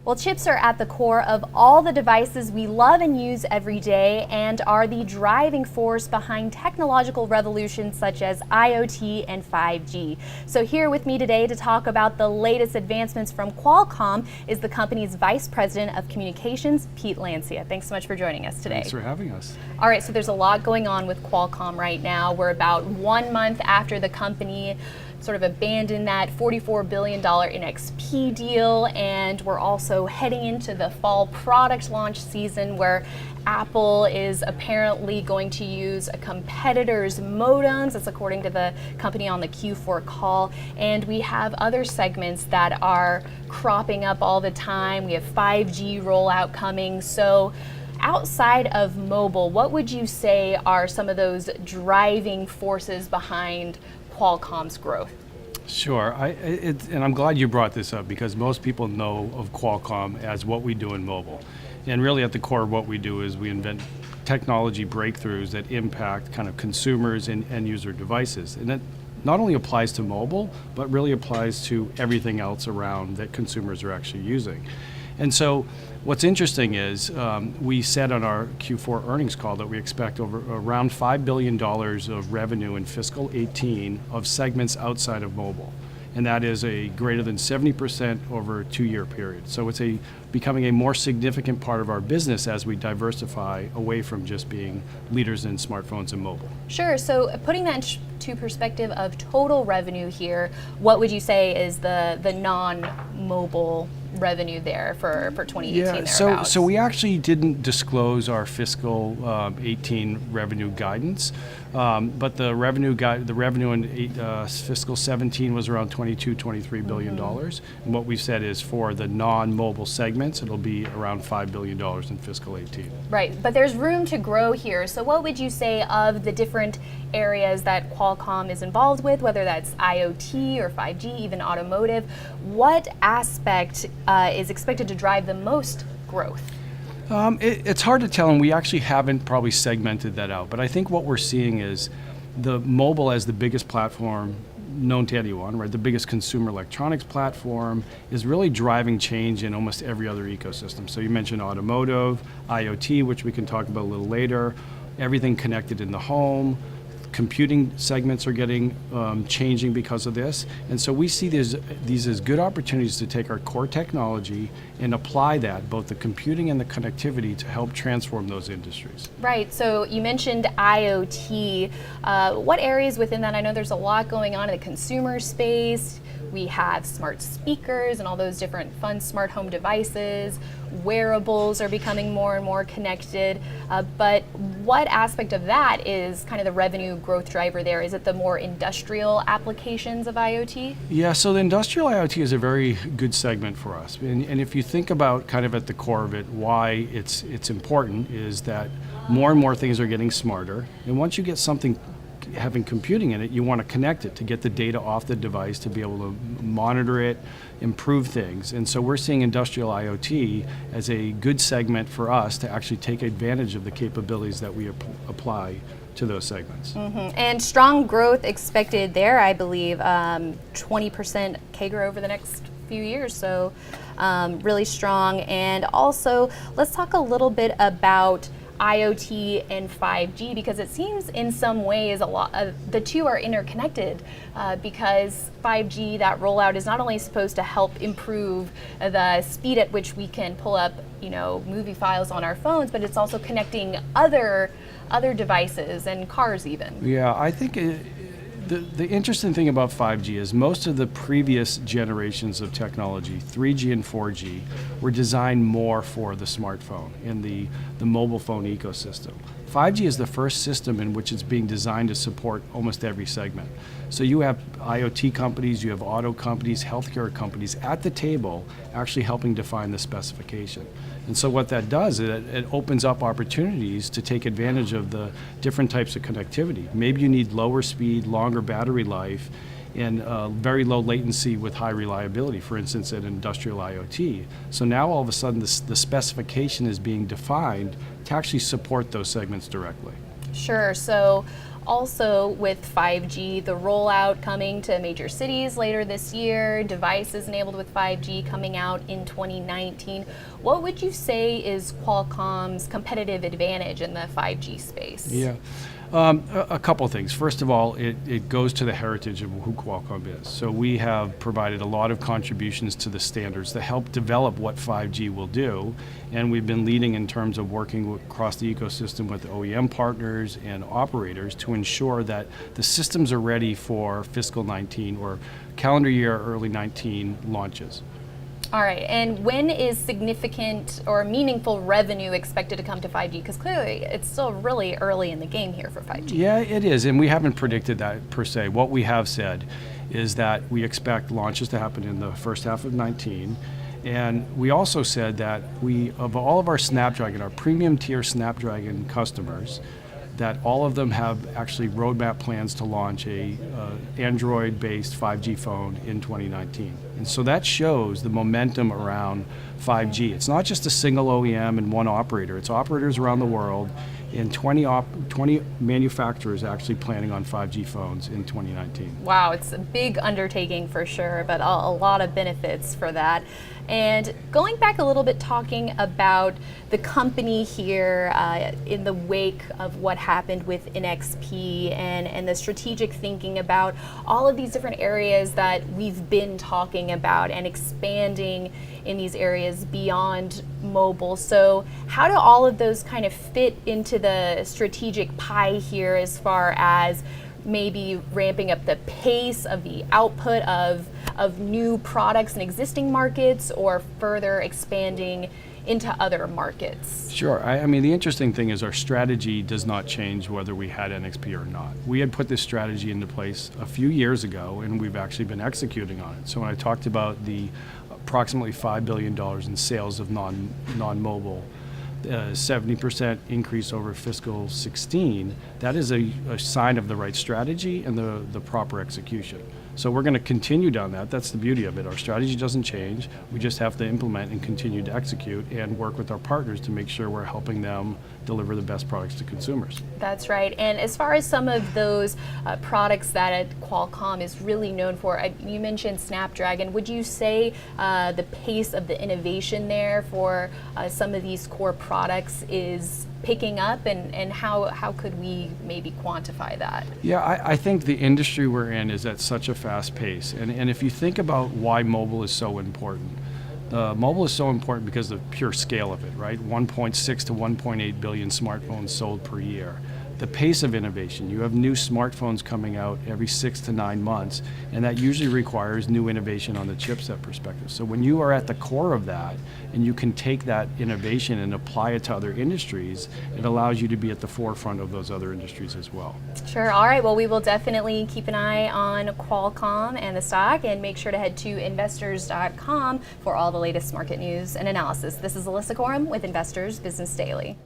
Well, chips are at the core of all the devices we love and use every day and are the driving force behind technological revolutions such as IoT and 5G. So here with me today to talk about the latest advancements from Qualcomm is the company's Vice President of Communications, Pete Lancia. Thanks so much for joining us today. Thanks for having us. All right, so there's a lot going on with Qualcomm right now. We're about 1 month after the company sort of abandoned that $44 billion NXP deal, and we're also heading into the fall product launch season where Apple is apparently going to use a competitor's modems. That's according to the company on the Q4 call. And we have other segments that are cropping up all the time. We have 5G rollout coming. So outside of mobile, what would you say are some of those driving forces behind Qualcomm's growth? Sure, and I'm glad you brought this up because most people know of Qualcomm as what we do in mobile. And really at the core of what we do is we invent technology breakthroughs that impact kind of consumers and end user devices. And that not only applies to mobile, but really applies to everything else around that consumers are actually using. And so what's interesting is we said on our Q4 earnings call that we expect around $5 billion of revenue in fiscal 18 of segments outside of mobile. And that is a greater than 70% over a 2-year period. So it's becoming a more significant part of our business as we diversify away from just being leaders in smartphones and mobile. Sure, so putting that into perspective of total revenue here, what would you say is the non-mobile revenue there for 2018 thereabouts? So we actually didn't disclose our fiscal 18 revenue guidance, but the revenue in fiscal 17 was around $23 billion. And what we've said is for the non-mobile segments, it'll be around $5 billion in fiscal 18. Right, but there's room to grow here. So what would you say of the different areas that Qualcomm is involved with, whether that's IoT or 5G, even automotive? What aspect is expected to drive the most growth? It's hard to tell, and we actually haven't probably segmented that out. But I think what we're seeing is the mobile as the biggest platform known to anyone, right? The biggest consumer electronics platform is really driving change in almost every other ecosystem. So you mentioned automotive, IoT, which we can talk about a little later, everything connected in the home. Computing segments are getting changing because of this, and so we see these as good opportunities to take our core technology and apply that, both the computing and the connectivity, to help transform those industries. Right, so you mentioned IoT. What areas within that? I know there's a lot going on in the consumer space. We have smart speakers and all those different fun smart home devices. Wearables are becoming more and more connected. But what aspect of that is kind of the revenue growth driver there? Is it the more industrial applications of IoT? Yeah, so the industrial IoT is a very good segment for us. And if you think about kind of at the core of it, why it's important is that more and more things are getting smarter. And once you get something having computing in it, you want to connect it to get the data off the device to be able to monitor it, improve things. And so we're seeing industrial IoT as a good segment for us to actually take advantage of the capabilities that we apply to those segments. Mm-hmm. And strong growth expected there, I believe, 20% CAGR over the next few years, so really strong. And also, let's talk a little bit about IoT and 5G, because it seems in some ways the two are interconnected, because 5G, that rollout is not only supposed to help improve the speed at which we can pull up, movie files on our phones, but it's also connecting other devices and cars even. Yeah, I think the interesting thing about 5G is most of the previous generations of technology, 3G and 4G, were designed more for the smartphone and the mobile phone ecosystem. 5G is the first system in which it's being designed to support almost every segment. So you have IoT companies, you have auto companies, healthcare companies at the table actually helping define the specification. And so what that does is it opens up opportunities to take advantage of the different types of connectivity. Maybe you need lower speed, longer battery life, and very low latency with high reliability, for instance, at industrial IoT. So now all of a sudden the specification is being defined to actually support those segments directly. Sure, so Also with 5G, the rollout coming to major cities later this year, devices enabled with 5G coming out in 2019. What would you say is Qualcomm's competitive advantage in the 5G space? Yeah. A couple of things. First of all, it goes to the heritage of who Qualcomm is. So we have provided a lot of contributions to the standards that help develop what 5G will do, and we've been leading in terms of working across the ecosystem with OEM partners and operators to ensure that the systems are ready for fiscal 19 or calendar year early 19 launches. All right, and when is significant or meaningful revenue expected to come to 5G? Because clearly it's still really early in the game here for 5G. Yeah, it is, and we haven't predicted that per se. What we have said is that we expect launches to happen in the first half of 19, and we also said that of all of our Snapdragon, our premium tier Snapdragon customers, that all of them have actually roadmap plans to launch a Android-based 5G phone in 2019. And so that shows the momentum around 5G. It's not just a single OEM and one operator. It's operators around the world and 20 manufacturers actually planning on 5G phones in 2019. Wow, it's a big undertaking for sure, but a lot of benefits for that. And going back a little bit, talking about the company here in the wake of what happened with NXP and the strategic thinking about all of these different areas that we've been talking about and expanding in these areas beyond mobile. So how do all of those kind of fit into the strategic pie here as far as maybe ramping up the pace of the output of new products in existing markets or further expanding into other markets? Sure. I mean, the interesting thing is our strategy does not change whether we had NXP or not. We had put this strategy into place a few years ago, and we've actually been executing on it. So when I talked about the approximately $5 billion in sales of non-mobile, 70% increase over fiscal 16, that is a sign of the right strategy and the proper execution. So we're going to continue down that. That's the beauty of it. Our strategy doesn't change. We just have to implement and continue to execute and work with our partners to make sure we're helping them deliver the best products to consumers. That's right. And as far as some of those products that Qualcomm is really known for, you mentioned Snapdragon. Would you say the pace of the innovation there for some of these core products is picking up, and how could we maybe quantify that? Yeah, I think the industry we're in is at such a fast pace. And if you think about why mobile is so important, mobile is so important because of the pure scale of it, right? 1.6 to 1.8 billion smartphones sold per year. The pace of innovation, you have new smartphones coming out every 6 to 9 months, and that usually requires new innovation on the chipset perspective. So when you are at the core of that, and you can take that innovation and apply it to other industries, it allows you to be at the forefront of those other industries as well. Sure. All right. Well, we will definitely keep an eye on Qualcomm and the stock, and make sure to head to investors.com for all the latest market news and analysis. This is Alyssa Corum with Investors Business Daily.